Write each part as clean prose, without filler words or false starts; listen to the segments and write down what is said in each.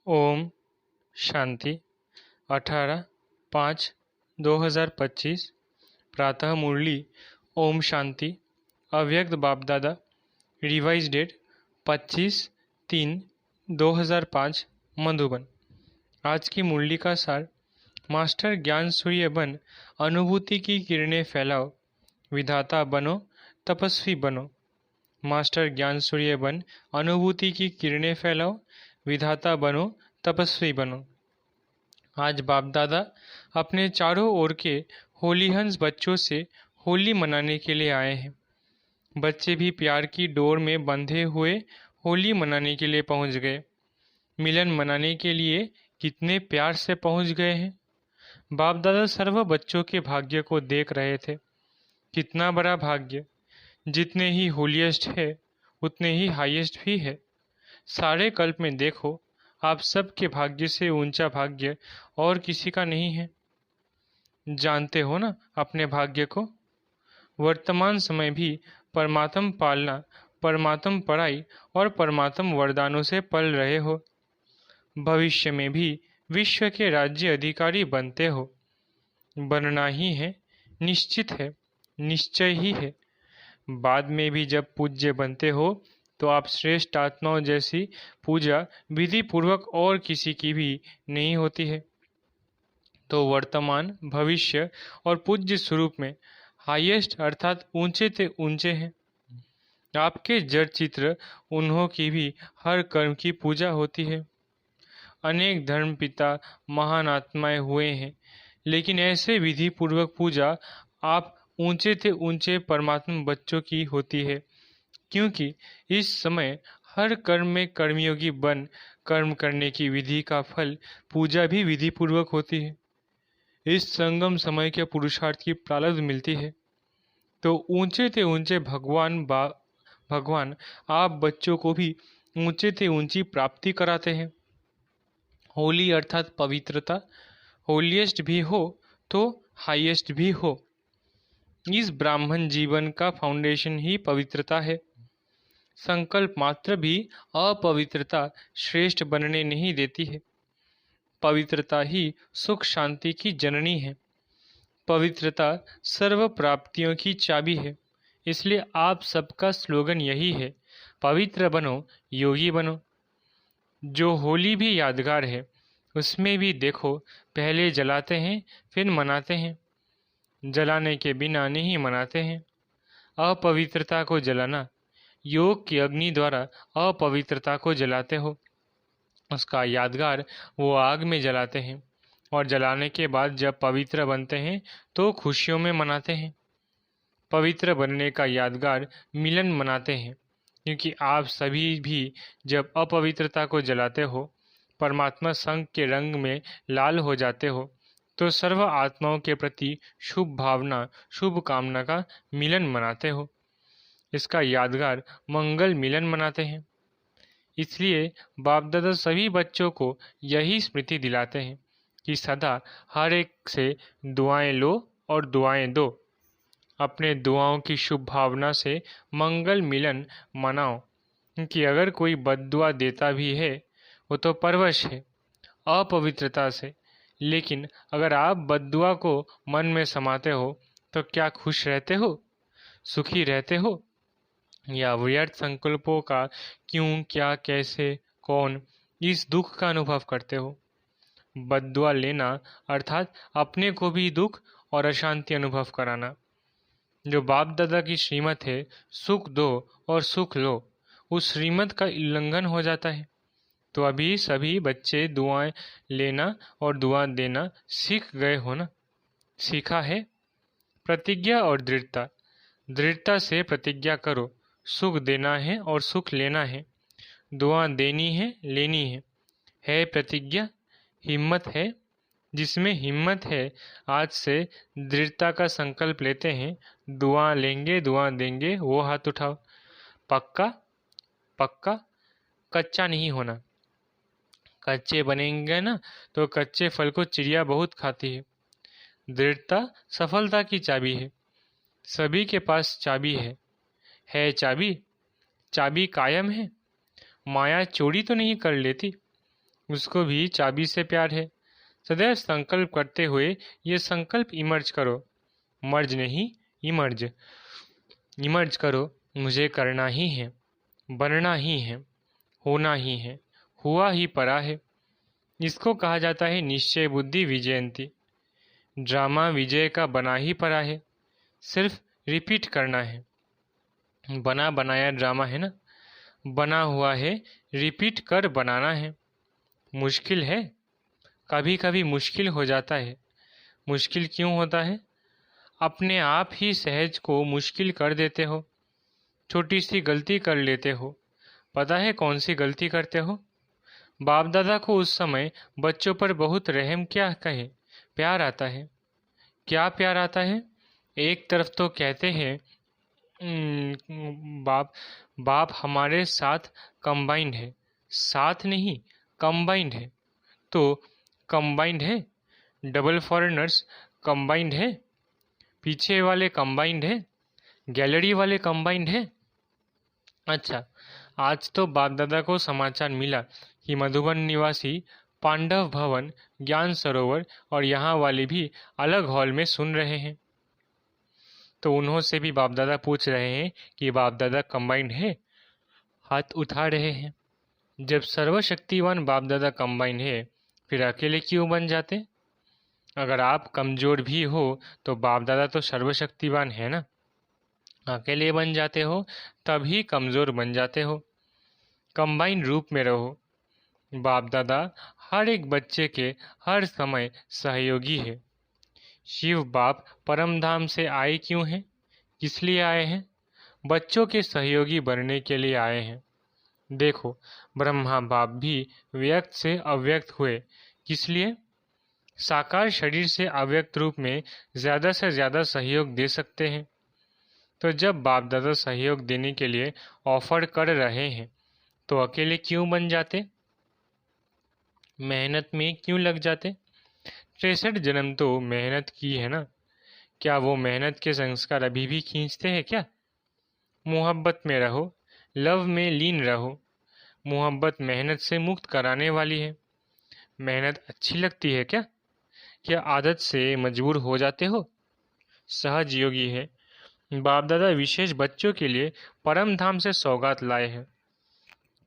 ओम शांति 18/5/2025 प्रातः मुरली। ओम शांति। अव्यक्त बाप दादा। Revise date 25/3/2005 Madhuban. आज की मुरली का सार। मास्टर ज्ञान सूर्य बन, अनुभूति की किरणें फैलाओ, विधाता बनो, तपस्वी बनो। मास्टर ज्ञान सूर्य बन, अनुभूति की किरणें फैलाओ, विधाता बनो, तपस्वी बनो। आज बाप दादा अपने चारों ओर के होली हंस बच्चों से होली मनाने के लिए आए हैं। बच्चे भी प्यार की डोर में बंधे हुए होली मनाने के लिए पहुंच गए। मिलन मनाने के लिए कितने प्यार से पहुंच गए हैं। बाप दादा सर्व बच्चों के भाग्य को देख रहे थे। कितना बड़ा भाग्य! जितने ही होलीएस्ट है उतने ही हाईएस्ट भी है। सारे कल्प में देखो, आप सबके भाग्य से ऊंचा भाग्य और किसी का नहीं है। जानते हो ना अपने भाग्य को। वर्तमान समय भी परमात्म पालना, परमात्म पढ़ाई और परमात्म वरदानों से पल रहे हो। भविष्य में भी विश्व के राज्य अधिकारी बनते हो। बनना ही है, निश्चित है, निश्चय ही है। बाद में भी जब पूज्य बनते हो तो आप श्रेष्ठ आत्माओं जैसी पूजा विधि पूर्वक और किसी की भी नहीं होती है। तो वर्तमान, भविष्य और पूज्य स्वरूप में हाईएस्ट अर्थात ऊंचे से ऊंचे हैं। आपके जड़ चित्र उन्हों की भी हर कर्म की पूजा होती है। अनेक धर्म पिता महान आत्माएं हुए हैं, लेकिन ऐसे विधि पूर्वक पूजा आप ऊंचे से ऊंचे परमात्मा बच्चों की होती है। क्योंकि इस समय हर कर्म में कर्मयोगी बन कर्म करने की विधि का फल पूजा भी विधि पूर्वक होती है। इस संगम समय के पुरुषार्थ की प्रारब्ध मिलती है। तो ऊंचे से ऊंचे भगवान आप बच्चों को भी ऊंचे से ऊंची प्राप्ति कराते हैं। होली अर्थात पवित्रता। होलीएस्ट भी हो तो हाईएस्ट भी हो। इस ब्राह्मण जीवन का फाउंडेशन ही पवित्रता है। संकल्प मात्र भी अपवित्रता श्रेष्ठ बनने नहीं देती है। पवित्रता ही सुख शांति की जननी है। पवित्रता सर्व प्राप्तियों की चाबी है। इसलिए आप सबका स्लोगन यही है, पवित्र बनो, योगी बनो। जो होली भी यादगार है, उसमें भी देखो, पहले जलाते हैं फिर मनाते हैं। जलाने के बिना नहीं मनाते हैं। अपवित्रता को जलाना, योग की अग्नि द्वारा अपवित्रता को जलाते हो। उसका यादगार वो आग में जलाते हैं और जलाने के बाद जब पवित्र बनते हैं तो खुशियों में मनाते हैं। पवित्र बनने का यादगार मिलन मनाते हैं, क्योंकि आप सभी भी जब अपवित्रता को जलाते हो, परमात्मा संग के रंग में लाल हो जाते हो, तो सर्व आत्माओं के प्रति शुभ भावना, शुभ कामना का मिलन मनाते हो। इसका यादगार मंगल मिलन मनाते हैं। इसलिए बाप दादा सभी बच्चों को यही स्मृति दिलाते हैं कि सदा हर एक से दुआएं लो और दुआएं दो। अपने दुआओं की शुभ भावना से मंगल मिलन मनाओ, क्योंकि अगर कोई बद्दुआ देता भी है वो तो परवश है, अपवित्रता से। लेकिन अगर आप बद्दुआ को मन में समाते हो तो क्या खुश रहते हो, सुखी रहते हो, या व्यर्थ संकल्पों का क्यों, क्या, कैसे, कौन, इस दुख का अनुभव करते हो। बद्दुआ लेना अर्थात अपने को भी दुख और अशांति अनुभव कराना। जो बाप दादा की श्रीमत है, सुख दो और सुख लो, उस श्रीमत का उल्लंघन हो जाता है। तो अभी सभी बच्चे दुआएं लेना और दुआ देना सीख गए हो ना। सीखा है प्रतिज्ञा और दृढ़ता। दृढ़ता से प्रतिज्ञा करो, सुख देना है और सुख लेना है। दुआ देनी है, लेनी है प्रतिज्ञा। हिम्मत है। जिसमें हिम्मत है, आज से दृढ़ता का संकल्प लेते हैं। दुआ लेंगे, दुआ देंगे, वो हाथ उठाओ। पक्का पक्का, कच्चा नहीं होना। कच्चे बनेंगे ना तो कच्चे फल को चिड़िया बहुत खाती है। दृढ़ता सफलता की चाबी है। सभी के पास चाबी है चाबी। चाबी कायम है। माया चोरी तो नहीं कर लेती। उसको भी चाबी से प्यार है। सदैव संकल्प करते हुए ये संकल्प इमर्ज करो, मर्ज नहीं, इमर्ज इमर्ज करो। मुझे करना ही है, बनना ही है, होना ही है, हुआ ही परा है। इसको कहा जाता है निश्चय बुद्धि विजयंती। ड्रामा विजय का बना ही पड़ा है, सिर्फ रिपीट करना है। बना बनाया ड्रामा है ना, बना हुआ है, रिपीट कर बनाना है। मुश्किल है, कभी कभी मुश्किल हो जाता है। मुश्किल क्यों होता है? अपने आप ही सहज को मुश्किल कर देते हो। छोटी सी गलती कर लेते हो। पता है कौन सी गलती करते हो? बाप दादा को उस समय बच्चों पर बहुत रहम क्या कहे, प्यार आता है। क्या प्यार आता है? एक तरफ तो कहते हैं बाप बाप हमारे साथ कंबाइंड है, साथ नहीं कंबाइंड है। तो कंबाइंड है, डबल फॉरेनर्स कंबाइंड है, पीछे वाले कंबाइंड है, गैलरी वाले कंबाइंड है। अच्छा, आज तो बाप दादा को समाचार मिला कि मधुबन निवासी पांडव भवन, ज्ञान सरोवर और यहाँ वाले भी अलग हॉल में सुन रहे हैं। तो उन्हों से भी बाप दादा पूछ रहे हैं कि बाप दादा कंबाइंड है, हाथ उठा रहे हैं। जब सर्वशक्तिवान बाप दादा कंबाइंड है, फिर अकेले क्यों बन जाते? अगर आप कमजोर भी हो तो बाप दादा तो सर्वशक्तिवान है ना। अकेले बन जाते हो तभी कमजोर बन जाते हो। कंबाइन रूप में रहो। बाप दादा हर एक बच्चे के हर समय सहयोगी है। शिव बाप परम धाम से आए क्यों हैं? किस लिए आए हैं? बच्चों के सहयोगी बनने के लिए आए हैं। देखो, ब्रह्मा बाप भी व्यक्त से अव्यक्त हुए। किस लिए? साकार शरीर से अव्यक्त रूप में ज्यादा से ज्यादा सहयोग दे सकते हैं। तो जब बाप दादा सहयोग देने के लिए ऑफर कर रहे हैं तो अकेले क्यों बन जाते? मेहनत में क्यों लग जाते? 63 जन्म तो मेहनत की है ना। क्या वो मेहनत के संस्कार अभी भी खींचते हैं क्या? मोहब्बत में रहो, लव में लीन रहो। मोहब्बत मेहनत से मुक्त कराने वाली है। मेहनत अच्छी लगती है क्या? क्या आदत से मजबूर हो जाते हो? सहज योगी है। बाप दादा विशेष बच्चों के लिए परम धाम से सौगात लाए हैं।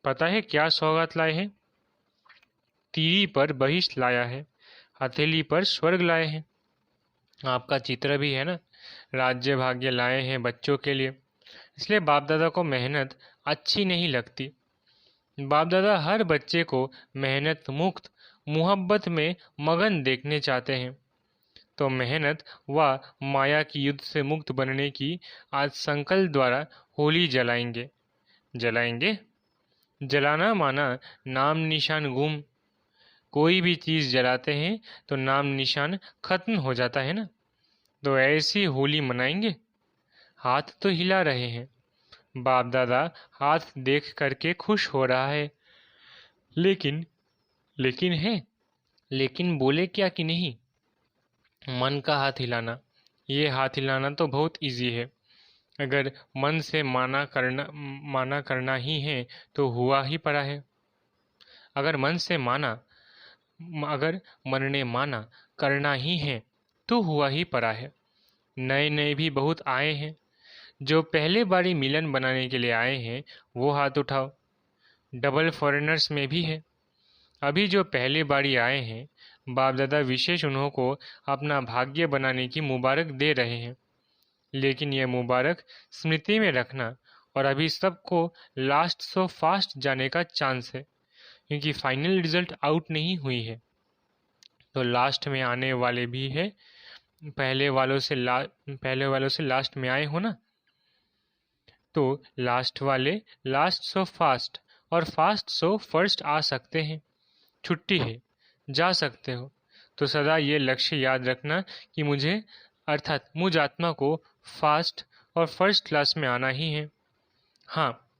पता है क्या सौगात लाए हैं? तीरी पर बहिष्ठ लाया है, हथेली पर स्वर्ग लाए हैं। आपका चित्र भी है ना। राज्य भाग्य लाए हैं बच्चों के लिए। इसलिए बाप दादा को मेहनत अच्छी नहीं लगती। बाप दादा हर बच्चे को मेहनत मुक्त मोहब्बत में मगन देखने चाहते हैं। तो मेहनत व माया की युद्ध से मुक्त बनने की आज संकल्प द्वारा होली जलाएंगे। जलाएंगे। जलाना माना नाम निशान गुम। कोई भी चीज जलाते हैं तो नाम निशान खत्म हो जाता है ना। तो ऐसी होली मनाएंगे। हाथ तो हिला रहे हैं। बाप दादा हाथ देख करके खुश हो रहा है। लेकिन लेकिन है, लेकिन बोले क्या कि नहीं? मन का हाथ हिलाना, ये हाथ हिलाना तो बहुत इजी है। अगर मन से माना करना ही है तो हुआ ही पड़ा है। अगर मन से माना, अगर मन ने माना करना ही है तो हुआ ही पड़ा है। नए नए भी बहुत आए हैं। जो पहले बारी मिलन बनाने के लिए आए हैं वो हाथ उठाओ। डबल फॉरेनर्स में भी है। अभी जो पहले बारी आए हैं, बाप दादा विशेष उन्हों को अपना भाग्य बनाने की मुबारक दे रहे हैं। लेकिन यह मुबारक स्मृति में रखना। और अभी सबको लास्ट सो फास्ट जाने का चांस है, क्योंकि फाइनल रिजल्ट आउट नहीं हुई है। तो लास्ट में आने वाले भी है। पहले वालों से लास्ट में आए हो ना। तो लास्ट वाले लास्ट सो फास्ट और फास्ट सो फर्स्ट आ सकते हैं। छुट्टी है, जा सकते हो। तो सदा ये लक्ष्य याद रखना कि मुझे अर्थात मुझ आत्मा को फास्ट और फर्स्ट क्लास में आना ही है। हाँ,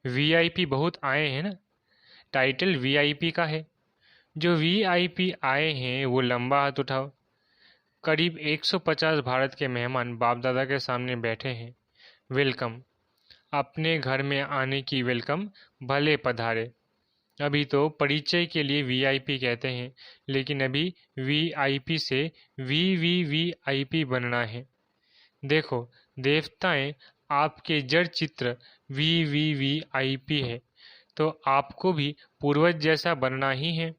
वीआईपी बहुत आए हैं ना। टाइटल वीआईपी का है। जो वीआईपी आए हैं वो लंबा हाथ उठाओ। करीब 150 भारत के मेहमान बाप दादा के सामने बैठे हैं। वेलकम। अपने घर में आने की वेलकम। भले पधारे। अभी तो परिचय के लिए वीआईपी कहते हैं, लेकिन अभी वीआईपी से वीवीवीआईपी बनना है। देखो, देवताएं आपके जड़ चित्र वीवीवीआईपी है, तो आपको भी पूर्वज जैसा बनना ही है।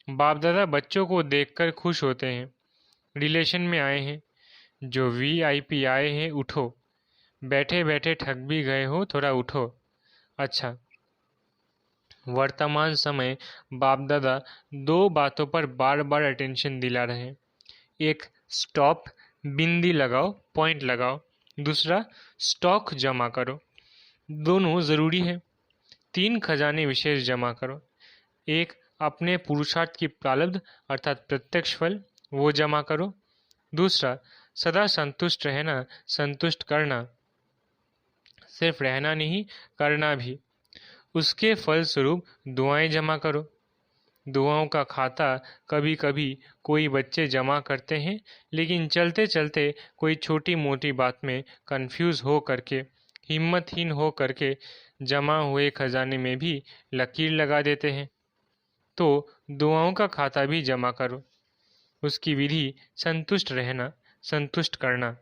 बाप दादा बच्चों को देखकर खुश होते हैं। रिलेशन में आए हैं, जो वीआईपी आए हैं, उठो। बैठे बैठे थक भी गए हो, थोड़ा उठो। अच्छा, वर्तमान समय बाप दादा दो बातों पर बार बार अटेंशन दिला रहे हैं। एक, स्टॉप, बिंदी लगाओ, पॉइंट लगाओ। दूसरा, स्टॉक जमा करो। दोनों ज़रूरी है। 3 खजाने विशेष जमा करो। एक, अपने पुरुषार्थ की प्रारब्ध अर्थात प्रत्यक्ष फल, वो जमा करो। दूसरा, सदा संतुष्ट रहना, संतुष्ट करना, सिर्फ रहना नहीं, करना भी। उसके फलस्वरूप दुआएं जमा करो। दुआओं का खाता कभी कभी कोई बच्चे जमा करते हैं, लेकिन चलते चलते कोई छोटी मोटी बात में कंफ्यूज हो करके, हिम्मतहीन हो करके जमा हुए खजाने में भी लकीर लगा देते हैं। तो दुआओं का खाता भी जमा करो। उसकी विधि संतुष्ट रहना, संतुष्ट करना।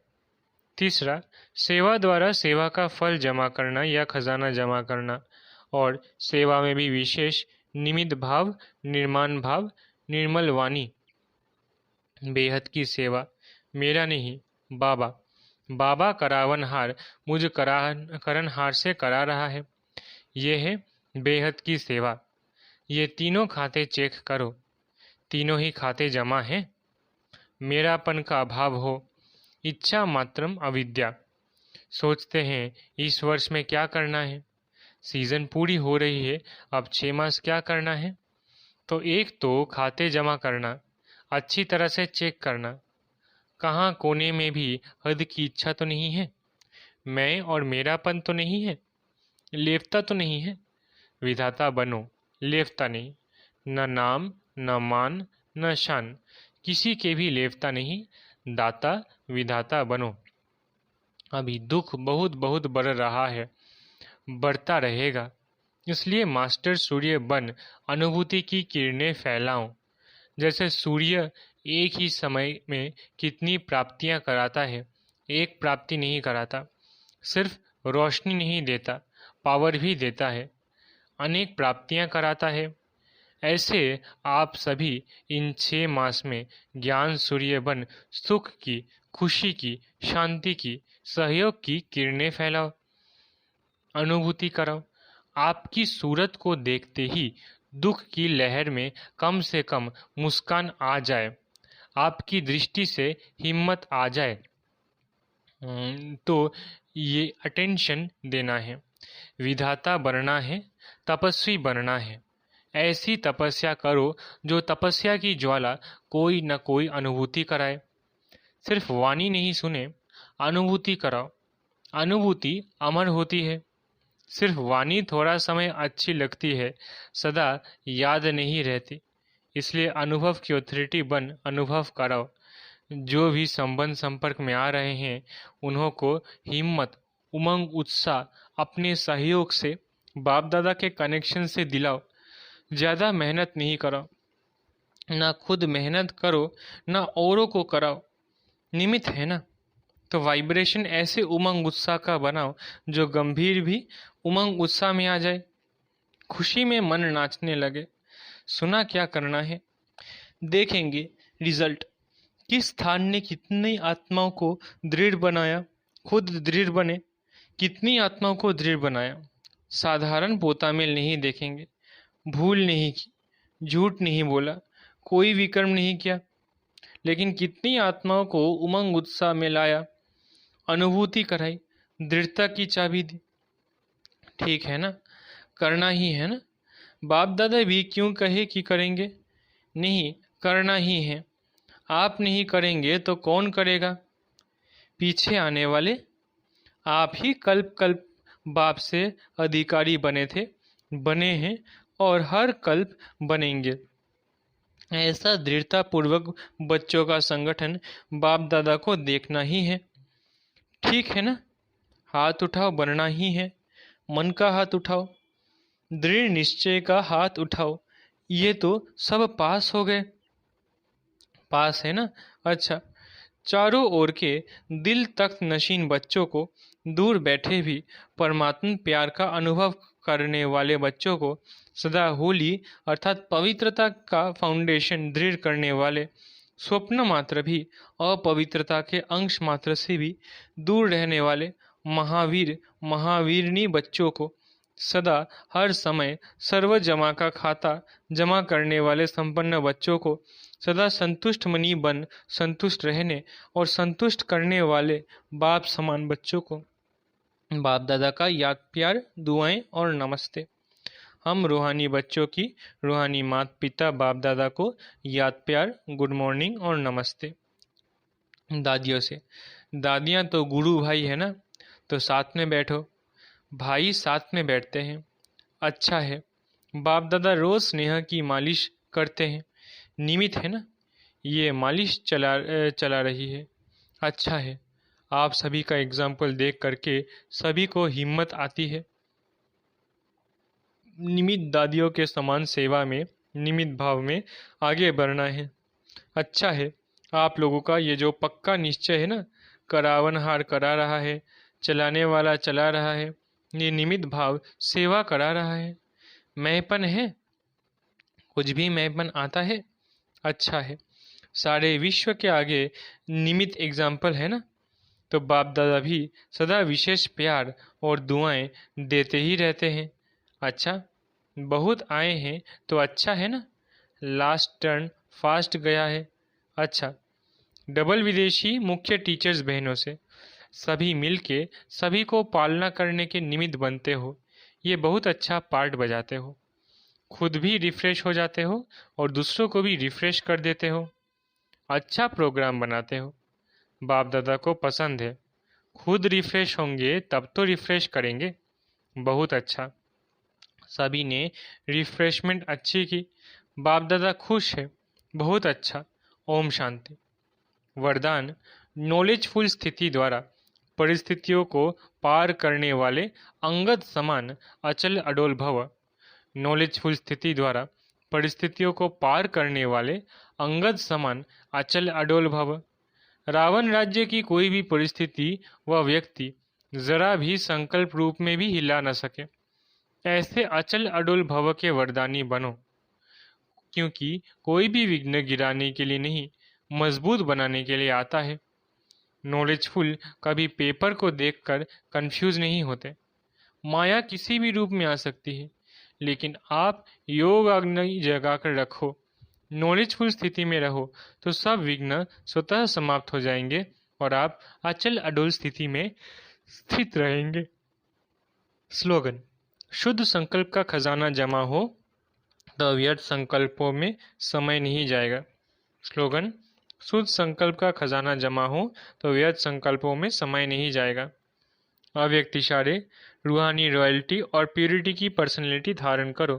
तीसरा, सेवा द्वारा सेवा का फल जमा करना या खजाना जमा करना, और सेवा में भी विशेष निमित्त भाव, निर्माण भाव, निर्मल वाणी। बेहद की सेवा, मेरा नहीं, बाबा। बाबा करावनहार मुझ करनहार से करा रहा है। ये है बेहद की सेवा। ये तीनों खाते चेक करो, तीनों ही खाते जमा हैं। मेरापन का अभाव हो, इच्छा मात्रम अविद्या। सोचते हैं इस वर्ष में क्या करना है, सीजन पूरी हो रही है, अब 6 मास क्या करना है। तो एक तो खाते जमा करना, अच्छी तरह से चेक करना, कहाँ कोने में भी हद की इच्छा तो नहीं है, मैं और मेरापन तो नहीं है, लेवता तो नहीं है। विधाता बनो, लेवता नहीं। न नाम, न मान, न शान, किसी के भी लेवता नहीं, दाता विधाता बनो। अभी दुख बहुत बहुत बढ़ रहा है, बढ़ता रहेगा, इसलिए मास्टर सूर्य बन अनुभूति की किरणें फैलाओ। जैसे सूर्य एक ही समय में कितनी प्राप्तियां कराता है, एक प्राप्ति नहीं कराता, सिर्फ रोशनी नहीं देता, पावर भी देता है, अनेक प्राप्तियां कराता है। ऐसे आप सभी इन 6 मास में ज्ञान सूर्य बन सुख की, खुशी की, शांति की, सहयोग की किरणें फैलाओ, अनुभूति कराओ। आपकी सूरत को देखते ही दुख की लहर में कम से कम मुस्कान आ जाए, आपकी दृष्टि से हिम्मत आ जाए। तो ये अटेंशन देना है। विधाता बनना है, तपस्वी बनना है। ऐसी तपस्या करो जो तपस्या की ज्वाला कोई न कोई अनुभूति कराए। सिर्फ वाणी नहीं सुने, अनुभूति कराओ। अनुभूति अमर होती है। सिर्फ वाणी थोड़ा समय अच्छी लगती है, सदा याद नहीं रहती। इसलिए अनुभव की ऑथोरिटी बन अनुभव कराओ। जो भी संबंध संपर्क में आ रहे हैं, उन्हों को हिम्मत, उमंग, उत्साह अपने सहयोग से, बाप दादा के कनेक्शन से दिलाओ। ज़्यादा मेहनत नहीं करो, ना खुद मेहनत करो, ना औरों को कराओ। निमित्त है ना, तो वाइब्रेशन ऐसे उमंग उत्साह का बनाओ जो गंभीर भी उमंग उत्साह में आ जाए, खुशी में मन नाचने लगे। सुना क्या करना है, देखेंगे रिजल्ट। किस स्थान ने कितनी आत्माओं को दृढ़ बनाया, खुद दृढ़ बने, कितनी आत्माओं को दृढ़ बनाया। साधारण पोतामेल नहीं देखेंगे, भूल नहीं की, झूठ नहीं बोला, कोई विकर्म नहीं किया, लेकिन कितनी आत्माओं को उमंग उत्साह में लाया, अनुभूति कराई, दृढ़ता की चाबी दी। ठीक है ना, करना ही है ना। बाप दादा भी क्यों कहे कि करेंगे, नहीं, करना ही है। आप नहीं करेंगे तो कौन करेगा। पीछे आने वाले आप ही कल्प कल्प बाप से अधिकारी बने थे, बने हैं और हर कल्प बनेंगे। ऐसा दृढ़ता पूर्वक बच्चों का संगठन बाप दादा को देखना ही है। ठीक है ना, हाथ उठाओ, बनना ही है। मन का हाथ उठाओ, दृढ़ निश्चय का हाथ उठाओ। ये तो सब पास हो गए। पास है ना? अच्छा। चारों ओर के दिल तख्त नशीन बच्चों को, दूर बैठे भी परमात्मा प्यार का अनुभव करने वाले बच्चों को, सदा होली अर्थात पवित्रता का फाउंडेशन दृढ़ करने वाले, स्वप्न मात्र भी अपवित्रता के अंश मात्र से भी दूर रहने वाले महावीर महावीरनी बच्चों को, सदा हर समय सर्व जमा का खाता जमा करने वाले संपन्न बच्चों को, सदा संतुष्ट मनी बन संतुष्ट रहने और संतुष्ट करने वाले बाप समान बच्चों को, बाप दादा का याद प्यार, दुआएं और नमस्ते। हम रूहानी बच्चों की रूहानी माता पिता बाप दादा को याद प्यार, गुड मॉर्निंग और नमस्ते। दादियों से, दादियाँ तो गुरु भाई है ना, तो साथ में बैठो। भाई साथ में बैठते हैं, अच्छा है। बाप दादा रोज स्नेह की मालिश करते हैं, नियमित है ना। ये मालिश चला रही है, अच्छा है। आप सभी का एग्जाम्पल देख करके सभी को हिम्मत आती है। निमित दादियों के समान सेवा में, निमित भाव में आगे बढ़ना है। अच्छा है, आप लोगों का ये जो पक्का निश्चय है ना, करावनहार करा रहा है, चलाने वाला चला रहा है, ये निमित भाव सेवा करा रहा है। मैंपन है, कुछ भी मैंपन आता है, अच्छा है। सारे विश्व के आगे निमित एग्जाम्पल है ना, तो बाप दादा भी सदा विशेष प्यार और दुआएं देते ही रहते हैं। अच्छा, बहुत आए हैं तो अच्छा है ना। लास्ट टर्न फास्ट गया है, अच्छा। डबल विदेशी मुख्य टीचर्स बहनों से, सभी मिलके सभी को पालना करने के निमित्त बनते हो। ये बहुत अच्छा पार्ट बजाते हो, खुद भी रिफ्रेश हो जाते हो और दूसरों को भी रिफ्रेश कर देते हो। अच्छा प्रोग्राम बनाते हो, बाप दादा को पसंद है। खुद रिफ्रेश होंगे तब तो रिफ्रेश करेंगे, बहुत अच्छा। सभी ने रिफ्रेशमेंट अच्छी की, बाप दादा खुश है, बहुत अच्छा। ओम शांति। वरदान, नॉलेजफुल स्थिति द्वारा परिस्थितियों को पार करने वाले अंगद समान अचल अडोल भव। नॉलेजफुल स्थिति द्वारा परिस्थितियों को पार करने वाले अंगद समान अचल अडोल भव। रावण राज्य की कोई भी परिस्थिति व व्यक्ति जरा भी संकल्प रूप में भी हिला न सके, ऐसे अचल अडोल भव के वरदानी बनो। क्योंकि कोई भी विघ्न गिराने के लिए नहीं, मजबूत बनाने के लिए आता है। नॉलेजफुल कभी पेपर को देखकर कंफ्यूज नहीं होते। माया किसी भी रूप में आ सकती है, लेकिन आप योग अग्नि जगा कर रखो, नॉलेजफुल स्थिति में रहो, तो सब विघ्न स्वतः समाप्त हो जाएंगे और आप अचल अडोल स्थिति में स्थित रहेंगे। स्लोगन, शुद्ध संकल्प का खजाना जमा हो तो व्यर्थ संकल्पों में समय नहीं जाएगा। स्लोगन, शुद्ध संकल्प का खजाना जमा हो तो व्यर्थ संकल्पों में समय नहीं जाएगा। अव्यक्त इशारे, रूहानी रॉयल्टी और प्यूरिटी की पर्सनैलिटी धारण करो।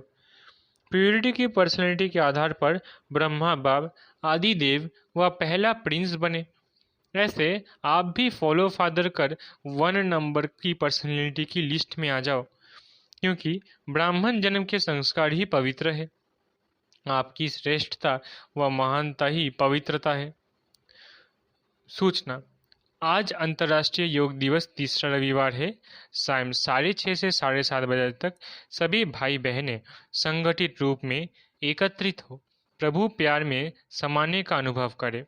प्यूरिटी की पर्सनैलिटी के आधार पर ब्रह्मा बाप, आदि देव व पहला प्रिंस बने। ऐसे आप भी फॉलो फादर कर 1 नंबर की पर्सनैलिटी की लिस्ट में आ जाओ, क्योंकि ब्राह्मण जन्म के संस्कार ही पवित्र है। आपकी श्रेष्ठता व महानता ही पवित्रता है। सूचना, आज अंतर्राष्ट्रीय योग दिवस तीसरा रविवार है। शाम 6:30 से 7:30 बजे तक सभी भाई बहनें संगठित रूप में एकत्रित हो प्रभु प्यार में समाने का अनुभव करें।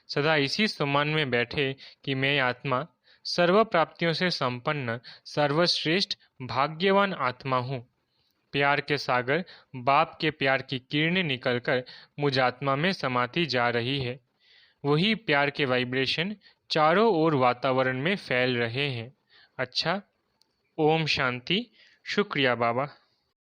सदा इसी सम्मान में बैठे कि मैं आत्मा सर्व प्राप्तियों से संपन्न सर्वश्रेष्ठ भाग्यवान आत्मा हूँ। प्यार के सागर बाप के प्यार की किरणें निकलकर मुझ आत्मा में समाती जा रही है। वही प्यार के वाइब्रेशन चारों ओर वातावरण में फैल रहे हैं। अच्छा, ओम शांति। शुक्रिया बाबा।